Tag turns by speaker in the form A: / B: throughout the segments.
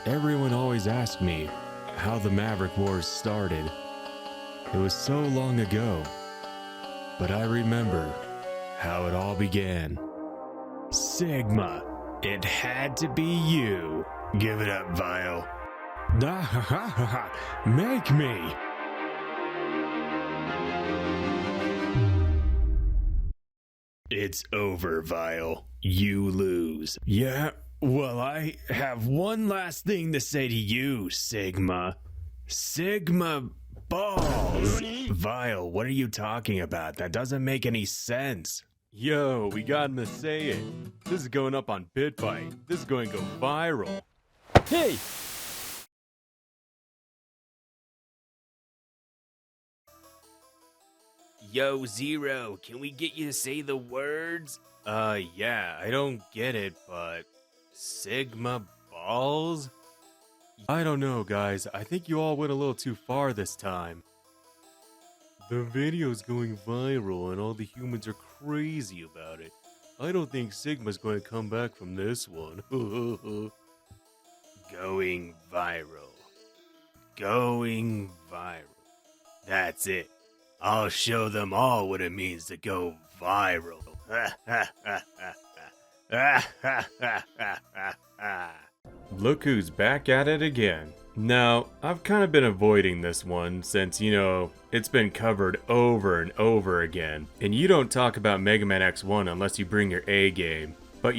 A: Everyone always asked me how the Maverick Wars started. It was so long ago, but I remember how it all began. Sigma, it had to be you. Give it up, Vile. Make me! It's over, Vile. You lose. Yeah, well, I have one last thing to say to you, Sigma. Sigma balls! Vile, what are you talking about? That doesn't make any sense.
B: Yo, we got him to say it. This is going up on BitFight. This is going to go viral. Hey!
A: Yo, Zero, can we get you to say the words?
B: Yeah, I don't get it, but... Sigma balls? I don't know, guys. I think you all went a little too far this time. The video's going viral and all the humans are crazy about it. I don't think Sigma's going to come back from this one.
A: Going viral. Going viral. That's it. I'll show them all what it means to go viral.
B: Look who's back at it again. Now, I've kind of been avoiding this one since, it's been covered over and over again. And you don't talk about Megaman X1 unless you bring your A game. But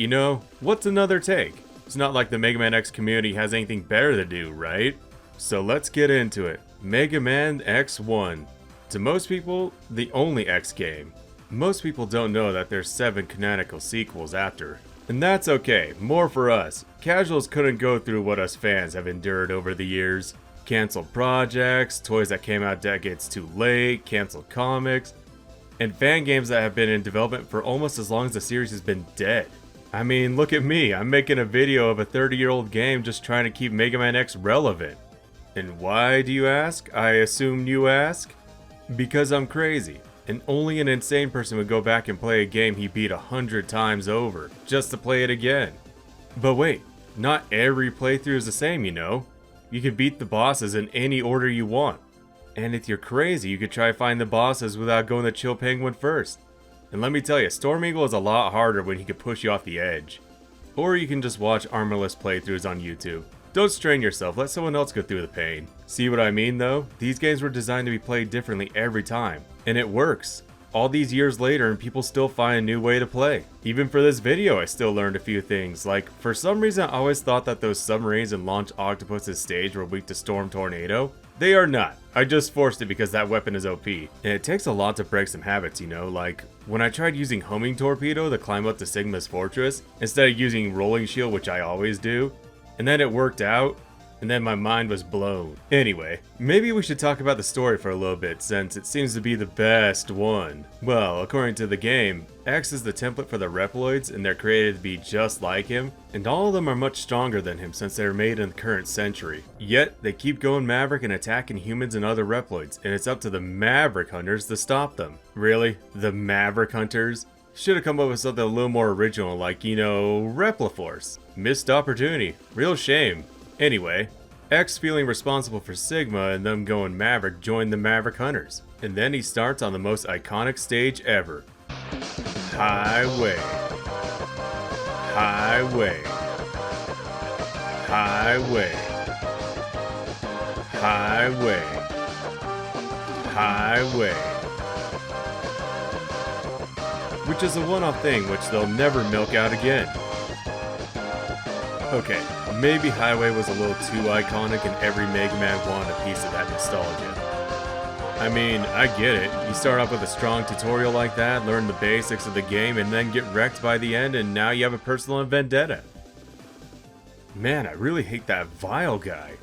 B: what's another take? It's not like the Megaman X community has anything better to do, right? So let's get into it. Megaman X1. To most people, the only X game. Most people don't know that there's 7 canonical sequels after. And that's okay, more for us. Casuals couldn't go through what us fans have endured over the years. Canceled projects, toys that came out decades too late, canceled comics, and fan games that have been in development for almost as long as the series has been dead. I mean, look at me, I'm making a video of a 30-year-old game just trying to keep Mega Man X relevant. And why, do you ask? I assume you ask? Because I'm crazy. And only an insane person would go back and play a game he beat 100 times over, just to play it again. But wait, not every playthrough is the same, You can beat the bosses in any order you want. And if you're crazy, you could try find the bosses without going to Chill Penguin first. And let me tell you, Storm Eagle is a lot harder when he can push you off the edge. Or you can just watch armorless playthroughs on YouTube. Don't strain yourself, let someone else go through the pain. See what I mean though? These games were designed to be played differently every time. And it works. All these years later and people still find a new way to play. Even for this video I still learned a few things, like for some reason I always thought that those submarines in Launch Octopus's stage were weak to Storm Tornado. They are not. I just forced it because that weapon is OP. And it takes a lot to break some habits, like when I tried using Homing Torpedo to climb up to Sigma's fortress, instead of using Rolling Shield, which I always do, and then it worked out, and then my mind was blown. Anyway, maybe we should talk about the story for a little bit since it seems to be the best one. Well, according to the game, X is the template for the Reploids and they're created to be just like him, and all of them are much stronger than him since they were made in the current century. Yet, they keep going Maverick and attacking humans and other Reploids, and it's up to the Maverick Hunters to stop them. Really? The Maverick Hunters? Should have come up with something a little more original like, Repliforce. Missed opportunity. Real shame. Anyway, X feeling responsible for Sigma and them going Maverick joined the Maverick Hunters. And then he starts on the most iconic stage ever. Highway. Highway. Highway. Highway. Highway. Which is a one-off thing which they'll never milk out again. Okay, maybe Highway was a little too iconic and every Mega Man wanted a piece of that nostalgia. I mean, I get it. You start off with a strong tutorial like that, learn the basics of the game, and then get wrecked by the end, and now you have a personal vendetta. Man, I really hate that Vile guy.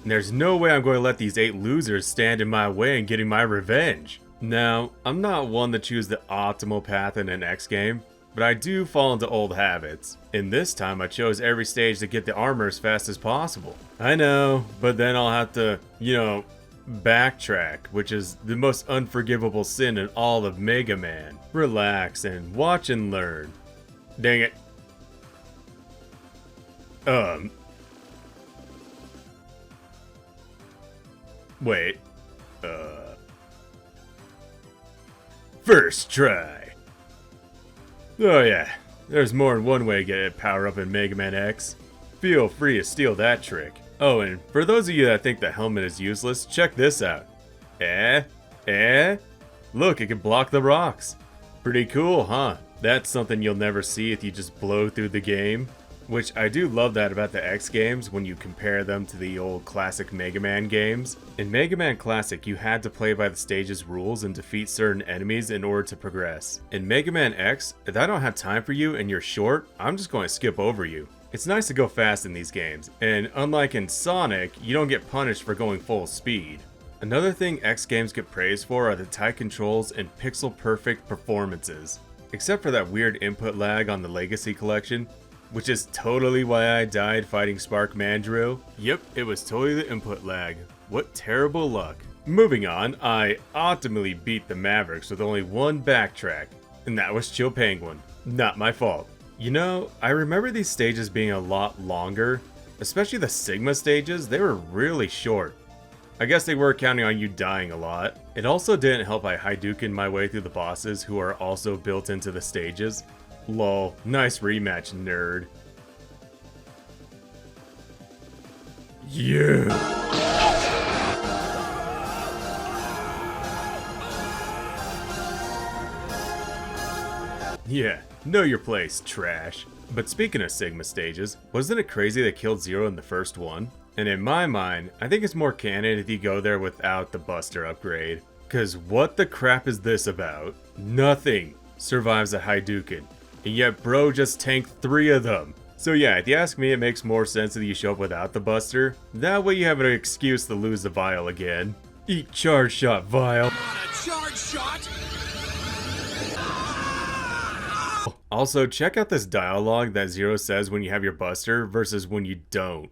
B: And there's no way I'm going to let these 8 losers stand in my way and getting my revenge. Now, I'm not one to choose the optimal path in an X game, but I do fall into old habits. And this time I chose every stage to get the armor as fast as possible. I know, but then I'll have to, backtrack, which is the most unforgivable sin in all of Mega Man. Relax and watch and learn. Dang it. Wait. First try. Oh yeah, there's more than one way to get a power up in Mega Man X. Feel free to steal that trick. Oh, and for those of you that think the helmet is useless, check this out. Look, it can block the rocks. Pretty cool, huh? That's something you'll never see if you just blow through the game. Which I do love that about the X games when you compare them to the old classic Mega Man games. In Mega Man Classic, you had to play by the stage's rules and defeat certain enemies in order to progress. In Mega Man X, if I don't have time for you and you're short, I'm just going to skip over you. It's nice to go fast in these games, and unlike in Sonic, you don't get punished for going full speed. Another thing X games get praised for are the tight controls and pixel-perfect performances. Except for that weird input lag on the Legacy Collection, which is totally why I died fighting Spark Mandrill. Yep, it was totally the input lag. What terrible luck. Moving on, I optimally beat the Mavericks with only one backtrack, and that was Chill Penguin. Not my fault. You know, I remember these stages being a lot longer, especially the Sigma stages. They were really short. I guess they were counting on you dying a lot. It also didn't help I Hadouken my way through the bosses who are also built into the stages. Lol, nice rematch, nerd. You. Yeah, know your place, trash. But speaking of Sigma stages, wasn't it crazy they killed Zero in the first one? And in my mind, I think it's more canon if you go there without the Buster upgrade. Cause what the crap is this about? Nothing survives a Hadouken. And yet bro just tanked 3 of them. So yeah, if you ask me, it makes more sense that you show up without the Buster. That way you have an excuse to lose the Vial again. Eat Charge Shot, Vial.
C: Charge Shot!
B: Also, check out this dialogue that Zero says when you have your Buster versus when you don't.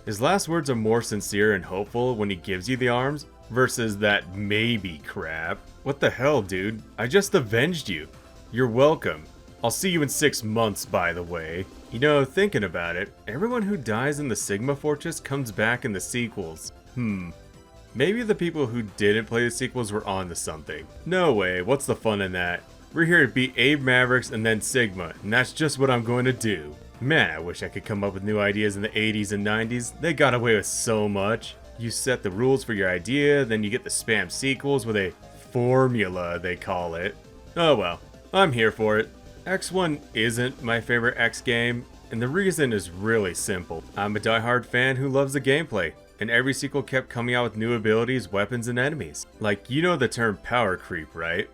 B: His last words are more sincere and hopeful when he gives you the arms, versus that maybe crap. What the hell, dude? I just avenged you. You're welcome. I'll see you in 6 months, by the way. You know, thinking about it, everyone who dies in the Sigma Fortress comes back in the sequels. Maybe the people who didn't play the sequels were onto something. No way, what's the fun in that? We're here to beat Abe Mavericks and then Sigma, and that's just what I'm going to do. Man, I wish I could come up with new ideas in the 80s and 90s. They got away with so much. You set the rules for your idea, then you get the spam sequels with a formula, they call it. Oh well, I'm here for it. X1 isn't my favorite X game, and the reason is really simple. I'm a diehard fan who loves the gameplay, and every sequel kept coming out with new abilities, weapons, and enemies. Like, you know the term power creep, right?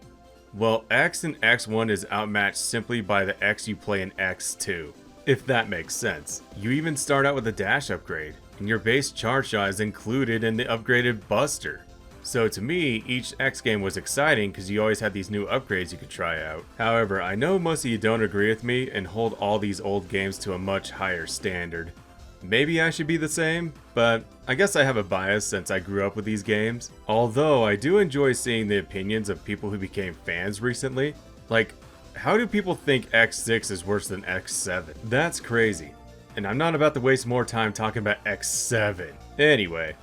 B: Well, X in X1 is outmatched simply by the X you play in X2. If that makes sense. You even start out with a dash upgrade, and your base charge shot is included in the upgraded Buster. So to me, each X game was exciting because you always had these new upgrades you could try out. However, I know most of you don't agree with me and hold all these old games to a much higher standard. Maybe I should be the same, but I guess I have a bias since I grew up with these games. Although I do enjoy seeing the opinions of people who became fans recently. Like, how do people think X6 is worse than X7? That's crazy. And I'm not about to waste more time talking about X7. Anyway,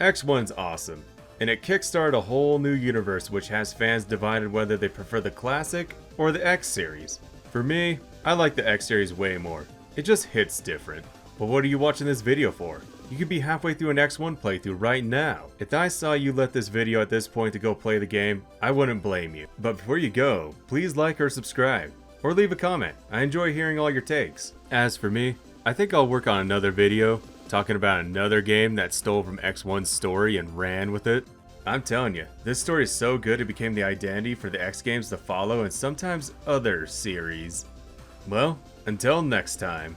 B: X1's awesome. And it kickstarted a whole new universe which has fans divided whether they prefer the classic or the X series. For me, I like the X series way more. It just hits different. But what are you watching this video for? You could be halfway through an X1 playthrough right now. If I saw you let this video at this point to go play the game, I wouldn't blame you. But before you go, please like or subscribe, or leave a comment. I enjoy hearing all your takes. As for me, I think I'll work on another video talking about another game that stole from X1's story and ran with it. I'm telling you, this story is so good it became the identity for the X Games to follow and sometimes other series. Well, until next time.